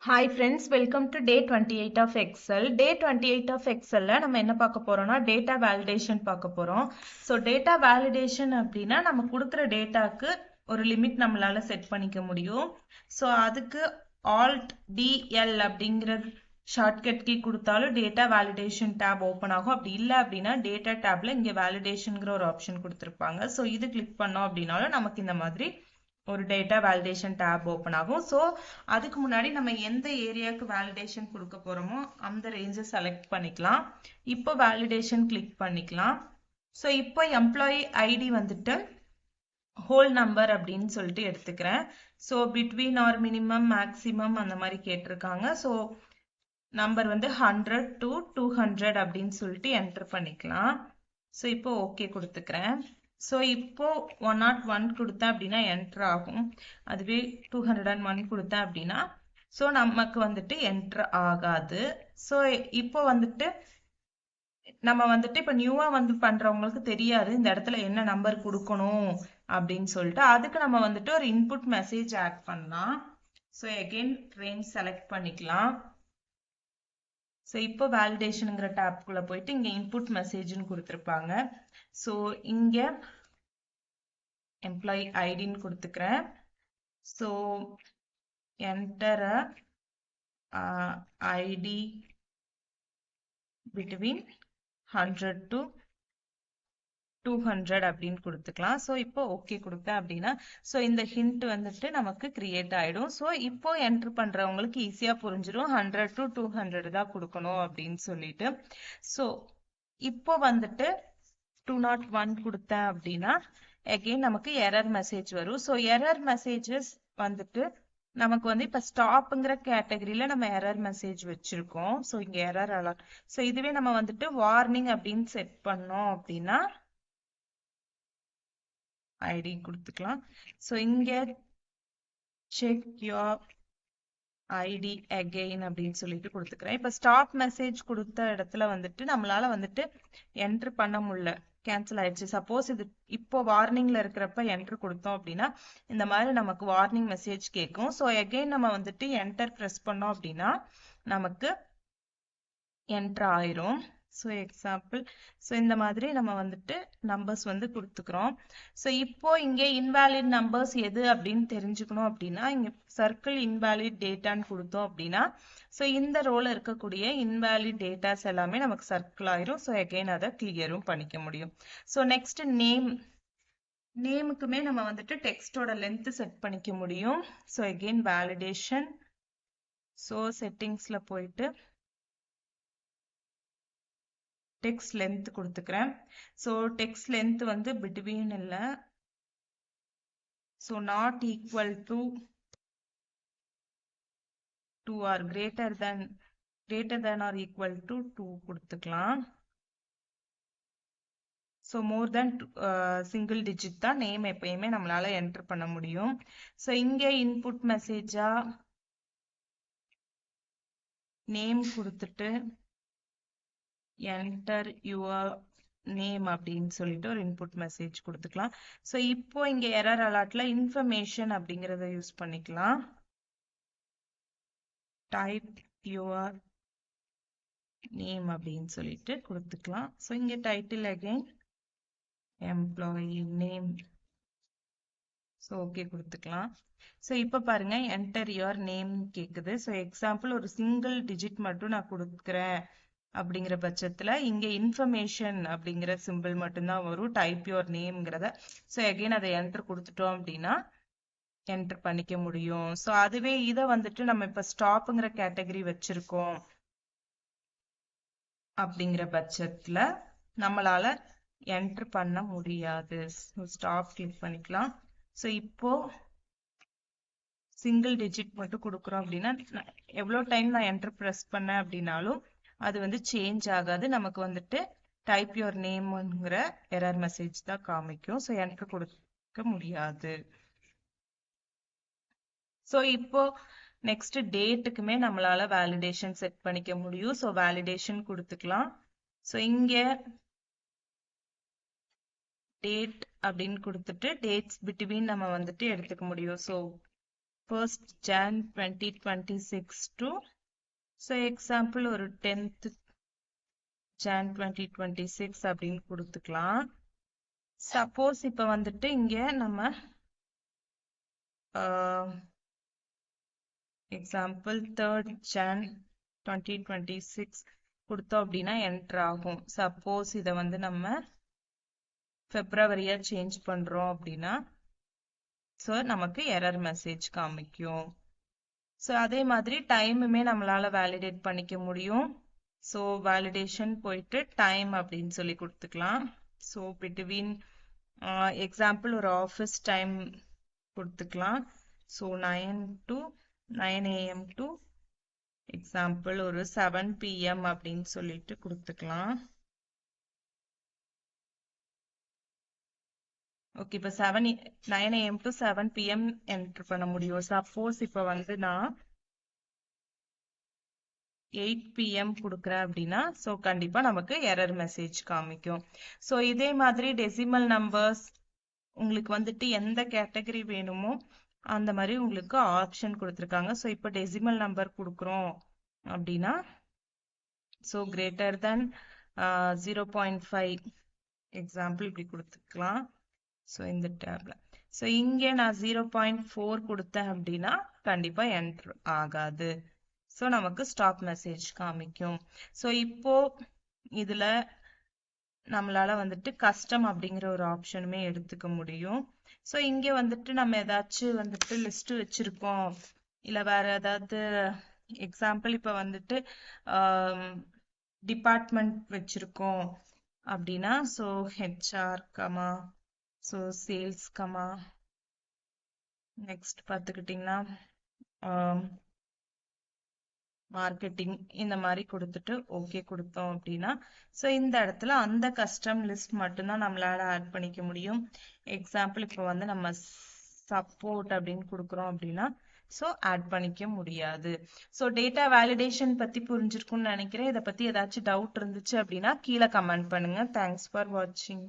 Hi friends, welcome to day 28 of Excel. Day 28 of Excelல நம்ம என்ன பார்க்க போறோம்னா data validation பார்க்க போறோம். So data validation அப்படின்னா நம்ம கொடுக்குற டேட்டாக்கு ஒரு லிமிட் நம்மளால செட் பண்ணிக்க முடியும். So அதுக்கு Alt DL அப்படிங்கிற ஷார்ட்கட் கீ கொடுத்தாலும் data validation tab ஓப்பன் ஆகும். அப்படி இல்லை அப்படின்னா data tabல இங்க validationங்கிற ஒரு ஆப்ஷன் கொடுத்துருப்பாங்க. So இது கிளிக் பண்ணோம் அப்படின்னாலும் நமக்கு இந்த மாதிரி ஒரு டேட்டா வேலிடேஷன் டேப் ஓப்பன் ஆகும். ஸோ அதுக்கு முன்னாடி நம்ம எந்த ஏரியாவுக்கு வேலிடேஷன் கொடுக்க போறோமோ அந்த ரேஞ்சை செலக்ட் பண்ணிக்கலாம். இப்போ வேலிடேஷன் கிளிக் பண்ணிக்கலாம். ஸோ இப்போ எம்ப்ளாயி ஐடி வந்துட்டு ஹோல் நம்பர் அப்படின்னு சொல்லிட்டு எடுத்துக்கிறேன். So between R minimum maximum அந்த மாதிரி கேட்டிருக்காங்க. ஸோ நம்பர் வந்து 100 to 200 அப்படின்னு சொல்லிட்டு என்டர் பண்ணிக்கலாம். ஸோ இப்போ ஓகே கொடுத்துக்கிறேன். ஸோ இப்போ 101 கொடுத்தேன் அப்படின்னா என்டர் ஆகும். அதுவே 201 கொடுத்தேன் அப்படின்னா ஸோ நமக்கு வந்துட்டு என்டர் ஆகாது. ஸோ இப்போ வந்துட்டு நம்ம வந்துட்டு இப்போ நியூவா வந்து பண்றவங்களுக்கு தெரியாது இந்த இடத்துல என்ன நம்பர் கொடுக்கணும் அப்படின்னு சொல்லிட்டு. அதுக்கு நம்ம வந்துட்டு ஒரு இன்புட் மெசேஜ் ஆட் பண்ணலாம். ஸோ அகெயின் ரேஞ்ச் செலக்ட் பண்ணிக்கலாம். ஸோ இப்போ வேலிடேஷனுங்கிற டேப்குள்ள போயிட்டு இங்க இன்புட் மெசேஜ்னு கொடுத்துருப்பாங்க. ஸோ இங்க எம்ப்ளாயி ஐடின்னு கொடுத்துக்கிறேன். So enter ID between 100 to 200 அப்படின்னு கொடுத்துக்கலாம். ஸோ இப்போ ஓகே கொடுத்தேன் அப்படின்னா ஸோ இந்த ஹிண்ட் வந்துட்டு நமக்கு கிரியேட் ஆயிடும். ஸோ இப்போ என்டர் பண்றவங்களுக்கு ஈஸியா புரிஞ்சிடும் 100 to 200 தான் கொடுக்கணும் அப்படின்னு சொல்லிட்டு. ஸோ இப்போ வந்துட்டு 201 கொடுத்தேன் அப்படின்னா அகெயின் நமக்கு எரர் மெசேஜ் வரும். ஸோ எரர் மெசேஜஸ் வந்துட்டு நமக்கு வந்து இப்ப ஸ்டாப்ங்கிற கேட்டகரியில நம்ம எரர் மெசேஜ் வச்சிருக்கோம். ஸோ இங்க எரர் அலர்ட். ஸோ இதுவே நம்ம வந்துட்டு வார்னிங் அப்படின்னு செட் பண்ணோம் அப்படின்னா ஐடி கொடுத்துக்கலாம். ஸோ இங்க செக் யோர் ஐடி அகெயின் அப்படின்னு சொல்லிட்டு கொடுத்துக்கிறேன். இப்ப ஸ்டாப் மெசேஜ் கொடுத்த இடத்துல வந்துட்டு நம்மளால வந்துட்டு என்ட்ரு பண்ண முடியல, கேன்சல் ஆயிடுச்சு. சப்போஸ் இது இப்போ வார்னிங்ல இருக்கிறப்ப என்ட்ரு கொடுத்தோம் அப்படின்னா இந்த மாதிரி நமக்கு வார்னிங் மெசேஜ் கேட்கும். ஸோ அகெயின் நம்ம வந்துட்டு என்டர் ப்ரெஸ் பண்ணோம் அப்படின்னா நமக்கு என்ட்ரு ஆயிரும். ஸோ எக்ஸாம்பிள் ஸோ இந்த மாதிரி நம்ம வந்துட்டு நம்பர்ஸ் வந்து கொடுத்துக்கிறோம். ஸோ இப்போ இங்கே இன்வேலிட் நம்பர்ஸ் எது அப்படின்னு தெரிஞ்சுக்கணும் அப்படின்னா இங்கே சர்க்கிள் இன்வேலிட் டேட்டான்னு கொடுத்தோம் அப்படின்னா ஸோ இந்த ரோல இருக்கக்கூடிய இன்வேலிட் டேட்டாஸ் எல்லாமே நமக்கு சர்க்கிள் ஆயிரும். ஸோ அகெயின் அதை கிளியரும் பண்ணிக்க முடியும். ஸோ நெக்ஸ்ட் நேமுக்குமே நம்ம வந்துட்டு டெக்ஸ்டோட லென்த் செட் பண்ணிக்க முடியும். So again validation. ஸோ செட்டிங்ஸ்ல போயிட்டு டெக்ஸ்ட் லென்த் கொடுத்துக்கிறேன். ஸோ டெக்ஸ்ட் லென்த் வந்து பிட்வீன் இல்லை, so not equal to 2 or greater than or equal to 2 கொடுத்துக்கலாம். So more than single digit தான் நேம் எப்பயுமே நம்மளால என்டர் பண்ண முடியும். ஸோ இங்கே இன்புட் மெசேஜா நேம் கொடுத்துட்டு என்டர் யுவர் நேம் அப்படின்னு சொல்லிட்டு ஒரு இன்புட் மெசேஜ் கொடுத்துக்கலாம். ஸோ இப்போ இங்க எரர் அலர்ட்ல இன்ஃபர்மேஷன் அப்படிங்கறத யூஸ் பண்ணிக்கலாம். டைப் யுவர் நேம் அப்படின்னு சொல்லிட்டு கொடுத்துக்கலாம். ஸோ இங்க title again employee name. So okay கொடுத்துக்கலாம். ஸோ இப்போ பாருங்க என்டர் யுவர் நேம் கேக்குது. ஸோ எக்ஸாம்பிள் ஒரு சிங்கிள் டிஜிட் மட்டும் நான் கொடுக்குறேன் அப்படிங்கிற பட்சத்துல இங்க இன்ஃபர்மேஷன் அப்படிங்கிற சிம்பிள் மட்டும்தான் வரும், டைப் யுவர் நேம்ங்கிறத. ஸோ அகைன் அதை என்டர் கொடுத்துட்டோம் அப்படின்னா என்டர் பண்ணிக்க முடியும். ஸோ அதுவே இதை வந்துட்டு நம்ம இப்ப ஸ்டாப்ங்கிற கேட்டகரி வச்சிருக்கோம் அப்படிங்கிற பட்சத்துல நம்மளால என்டர் பண்ண முடியாது. ஸ்டாப் கிளிக் பண்ணிக்கலாம். ஸோ இப்போ சிங்கிள் டிஜிட் மட்டும் கொடுக்குறோம் அப்படின்னா எவ்வளவு டைம் நான் என்டர் ப்ரெஸ் பண்ணேன் அப்படின்னாலும் அது வந்து சேஞ்ச் ஆகாது. நமக்கு வந்துட்டு டைப் யுவர் நேம்ங்கிற எரர் மெசேஜ் தான் காமிக்கும். ஸோ என்டர் கொடுக்க முடியாது. ஸோ இப்போ நெக்ஸ்ட் டேட்டுக்குமே நம்மளால வேலிடேஷன் செட் பண்ணிக்க முடியும். ஸோ வேலிடேஷன் கொடுத்துக்கலாம். ஸோ இங்க டேட் அப்படின்னு கொடுத்துட்டு டேட்ஸ் பிட்வீன் நம்ம வந்துட்டு எடுத்துக்க முடியும். So 1st Jan 2026 to so example ஒரு 10th Jan 2026 அப்படின்னு கொடுத்துக்கலாம். சப்போஸ் இப்ப வந்துட்டு இங்க நம்ம எக்ஸாம்பிள் 3rd Jan 2026 கொடுத்தோம் அப்படின்னா என்டர் ஆகும். சப்போஸ் இதை வந்து நம்ம பிப்ரவரியா சேஞ்ச் பண்றோம் அப்படின்னா ஸோ நமக்கு எரர் மெசேஜ் காமிக்கும். ஸோ அதே மாதிரி டைமுமே நம்மளால வேலிடேட் பண்ணிக்க முடியும். ஸோ வேலிடேஷன் போயிட்டு டைம் அப்படின்னு சொல்லி கொடுத்துக்கலாம். ஸோ பிட்வீன் எக்ஸாம்பிள் ஒரு ஆஃபீஸ் டைம் கொடுத்துக்கலாம். So 9 to 9 AM to example ஒரு 7 PM அப்படின்னு சொல்லிட்டு கொடுத்துக்கலாம். ஓகே, இப்போ 9 AM டு 7 PM என்டர் பண்ண முடியும். சப்போஸ் இப்போ வந்து நான் 8 PM கொடுக்குறேன் அப்படின்னா ஸோ கண்டிப்பா நமக்கு எரர் மெசேஜ் காமிக்கும். ஸோ இதே மாதிரி டெசிமல் நம்பர்ஸ் உங்களுக்கு வந்துட்டு எந்த கேட்டகரி வேணுமோ அந்த மாதிரி உங்களுக்கு ஆப்ஷன் கொடுத்துருக்காங்க. ஸோ இப்போ டெசிமல் நம்பர் கொடுக்குறோம் அப்படின்னா ஸோ கிரேட்டர் தென் 0.5 எக்ஸாம்பிள் இப்படி கொடுத்துக்கலாம். ஸோ இந்த டேப்ல ஸோ இங்கே நான் 0.4 கொடுத்தேன் அப்படின்னா கண்டிப்பா என்டர் ஆகாது. ஸோ நமக்கு ஸ்டாப் மெசேஜ் காமிக்கும். ஸோ இப்போ இதுல நம்மளால வந்துட்டு கஸ்டம் அப்படிங்கிற ஒரு ஆப்ஷனுமே எடுத்துக்க முடியும். ஸோ இங்க வந்துட்டு நம்ம ஏதாச்சும் வந்துட்டு லிஸ்ட் வச்சிருக்கோம் இல்ல வேற ஏதாவது எக்ஸாம்பிள் இப்ப வந்துட்டு டிபார்ட்மெண்ட் வச்சிருக்கோம் அப்படின்னா so HR comma so sales comma next பார்த்துக்கிட்டிங்கன்னா மார்க்கெட்டிங் இந்த மாதிரி கொடுத்துட்டு ஓகே கொடுத்தோம் அப்படின்னா ஸோ இந்த இடத்துல அந்த கஸ்டம் லிஸ்ட் மட்டும்தான் நம்மளால ஆட் பண்ணிக்க முடியும். எக்ஸாம்பிள் இப்போ வந்து நம்ம சப்போர்ட் அப்படின்னு கொடுக்குறோம் அப்படின்னா ஸோ ஆட் பண்ணிக்க முடியாது. ஸோ டேட்டா வேலிடேஷன் பத்தி புரிஞ்சிருக்கும்னு நினைக்கிறேன். இதை பத்தி ஏதாச்சும் டவுட் இருந்துச்சு அப்படின்னா கீழே கமெண்ட் பண்ணுங்க. தேங்க்ஸ் ஃபார் வாட்சிங்.